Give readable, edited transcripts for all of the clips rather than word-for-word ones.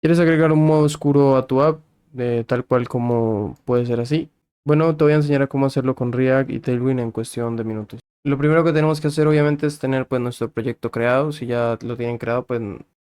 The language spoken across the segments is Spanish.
¿Quieres agregar un modo oscuro a tu app? Tal cual como puede ser así. Bueno, te voy a enseñar a cómo hacerlo con React y Tailwind en cuestión de minutos. Lo primero que tenemos que hacer obviamente es tener pues nuestro proyecto creado. Si ya lo tienen creado pues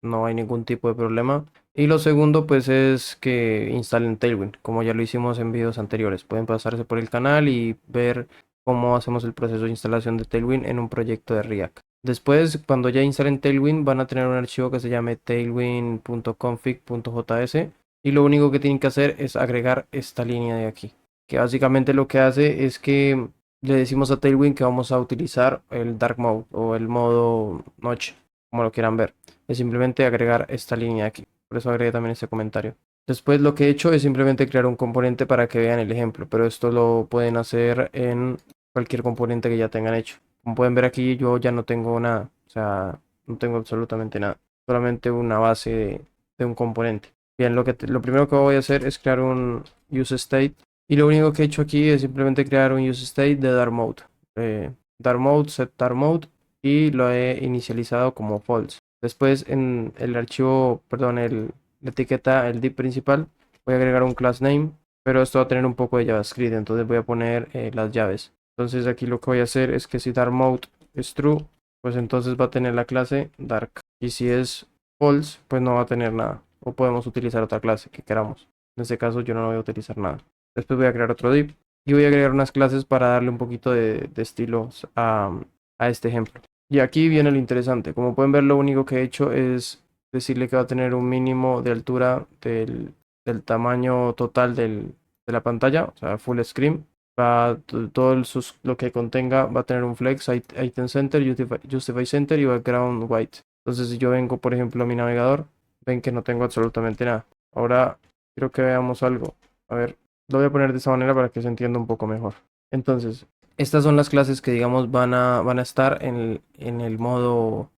no hay ningún tipo de problema. Y lo segundo pues es que instalen Tailwind, como ya lo hicimos en videos anteriores. Pueden pasarse por el canal y ver cómo hacemos el proceso de instalación de Tailwind en un proyecto de React. Después, cuando ya instalen Tailwind, van a tener un archivo que se llame tailwind.config.js y lo único que tienen que hacer es agregar esta línea de aquí, que básicamente lo que hace es que le decimos a Tailwind que vamos a utilizar el Dark Mode o el modo noche, como lo quieran ver. Es simplemente agregar esta línea de aquí. Por eso agregué también este comentario. Después lo que he hecho es simplemente crear un componente para que vean el ejemplo, pero esto lo pueden hacer en cualquier componente que ya tengan hecho. Como pueden ver aquí, yo ya no tengo nada, o sea, no tengo absolutamente nada, solamente una base de un componente. Bien, lo primero que voy a hacer es crear un useState y lo único que he hecho aquí es simplemente crear un useState de dark mode. Dark mode, set dark mode y lo he inicializado como false. Después en el archivo, perdón, la etiqueta, el div principal, voy a agregar un class name, pero esto va a tener un poco de JavaScript, entonces voy a poner las llaves. Entonces aquí lo que voy a hacer es que si dark mode es true, pues entonces va a tener la clase dark. Y si es false, pues no va a tener nada. O podemos utilizar otra clase que queramos. En este caso yo no voy a utilizar nada. Después voy a crear otro div y voy a agregar unas clases para darle un poquito de estilo a este ejemplo. Y aquí viene lo interesante. Como pueden ver, lo único que he hecho es decirle que va a tener un mínimo de altura del tamaño total de la pantalla, o sea, full screen. Todo lo que contenga va a tener un flex, item center, justify center y background white. Entonces, si yo vengo, por ejemplo, a mi navegador, ven que no tengo absolutamente nada. Ahora, quiero que veamos algo. A ver, lo voy a poner de esa manera para que se entienda un poco mejor. Entonces, estas son las clases que, digamos, van a estar en el modo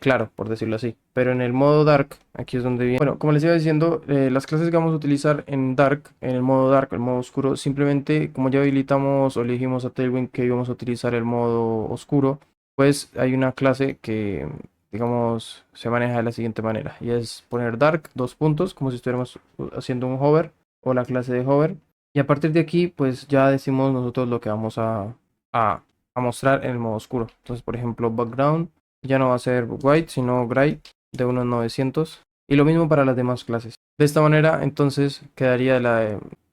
claro, por decirlo así. Pero en el modo dark, aquí es donde viene. Bueno, como les iba diciendo, las clases que vamos a utilizar en dark, en el modo oscuro, simplemente como ya habilitamos o le dijimos a Tailwind que íbamos a utilizar el modo oscuro, pues hay una clase que, digamos, se maneja de la siguiente manera. Y es poner dark, dos puntos, como si estuviéramos haciendo un hover o la clase de hover. Y a partir de aquí, pues ya decimos nosotros lo que vamos a, a mostrar en el modo oscuro. Entonces, por ejemplo, background ya no va a ser white, sino gray de unos 900. Y lo mismo para las demás clases. De esta manera, entonces, quedaría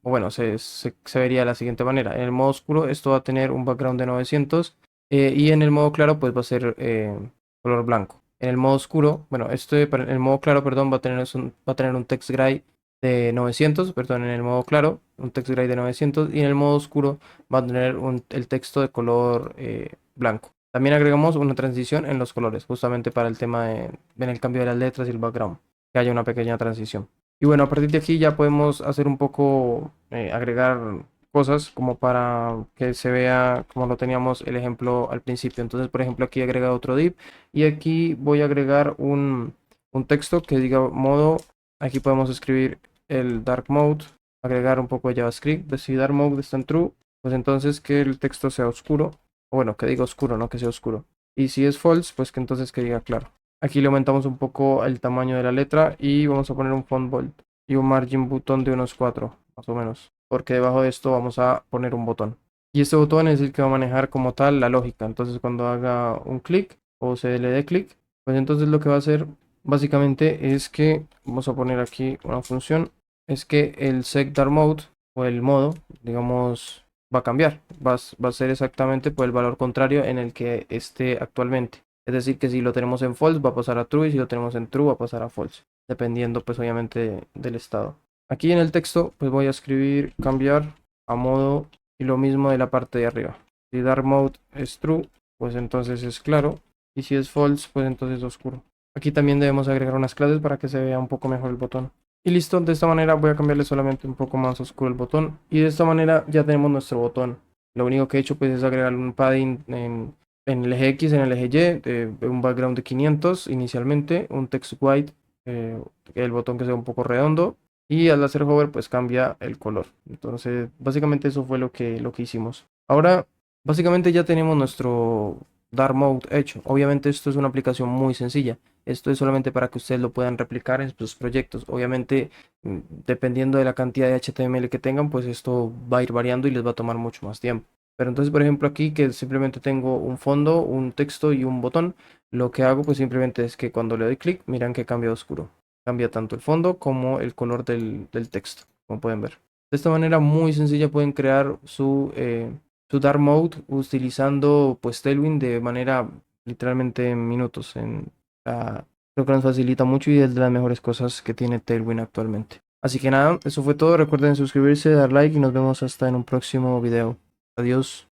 o bueno, se vería de la siguiente manera. En el modo oscuro, esto va a tener un background de 900. Y en el modo claro, pues va a ser color blanco. En el modo oscuro, bueno, en el modo claro, perdón, va a tener un text gray de 900, perdón, en el modo claro, un text gray de 900 y en el modo oscuro va a tener el texto de color blanco. También agregamos una transición en los colores, justamente para el tema en el cambio de las letras y el background, que haya una pequeña transición. Y bueno, a partir de aquí ya podemos hacer un poco, agregar cosas como para que se vea como lo teníamos el ejemplo al principio. Entonces, por ejemplo, aquí he agregado otro div y aquí voy a agregar un texto que diga modo. Aquí podemos escribir el dark mode, agregar un poco de JavaScript. Si dark mode está en true, pues entonces que el texto sea oscuro. O bueno, que diga oscuro, no que sea oscuro. Y si es false, pues que entonces que diga claro. Aquí le aumentamos un poco el tamaño de la letra y vamos a poner un font bold y un margin button de unos 4, más o menos. Porque debajo de esto vamos a poner un botón. Y este botón es el que va a manejar como tal la lógica. Entonces cuando haga un clic o se le dé clic, pues entonces lo que va a hacer básicamente es que, vamos a poner aquí una función, es que el secDarMode o el modo, digamos, va a cambiar. Va a ser exactamente por el valor contrario en el que esté actualmente. Es decir, que si lo tenemos en false va a pasar a true y si lo tenemos en true va a pasar a false. Dependiendo pues obviamente del estado. Aquí en el texto pues voy a escribir cambiar a modo y lo mismo de la parte de arriba. Si dark mode es true, pues entonces es claro. Y si es false, pues entonces es oscuro. Aquí también debemos agregar unas clases para que se vea un poco mejor el botón. Y listo, de esta manera voy a cambiarle solamente un poco más oscuro el botón. Y de esta manera ya tenemos nuestro botón. Lo único que he hecho pues es agregar un padding en el eje X, en el eje Y, un background de 500 inicialmente, un text white, el botón que sea un poco redondo. Y al hacer hover pues cambia el color. Entonces básicamente eso fue lo que hicimos. Ahora básicamente ya tenemos Dark Mode hecho. Obviamente esto es una aplicación muy sencilla. Esto es solamente para que ustedes lo puedan replicar en sus proyectos. Obviamente, dependiendo de la cantidad de HTML que tengan, pues esto va a ir variando y les va a tomar mucho más tiempo. Pero entonces, por ejemplo, aquí que simplemente tengo un fondo, un texto y un botón, lo que hago pues simplemente es que cuando le doy clic, miran que cambia a oscuro. Cambia tanto el fondo como el color del texto, como pueden ver. De esta manera muy sencilla pueden crear su Dark Mode utilizando pues Tailwind de manera literalmente en minutos. Creo que nos facilita mucho y es de las mejores cosas que tiene Tailwind actualmente. Así que nada, eso fue todo. Recuerden suscribirse, dar like y nos vemos hasta en un próximo video. Adiós.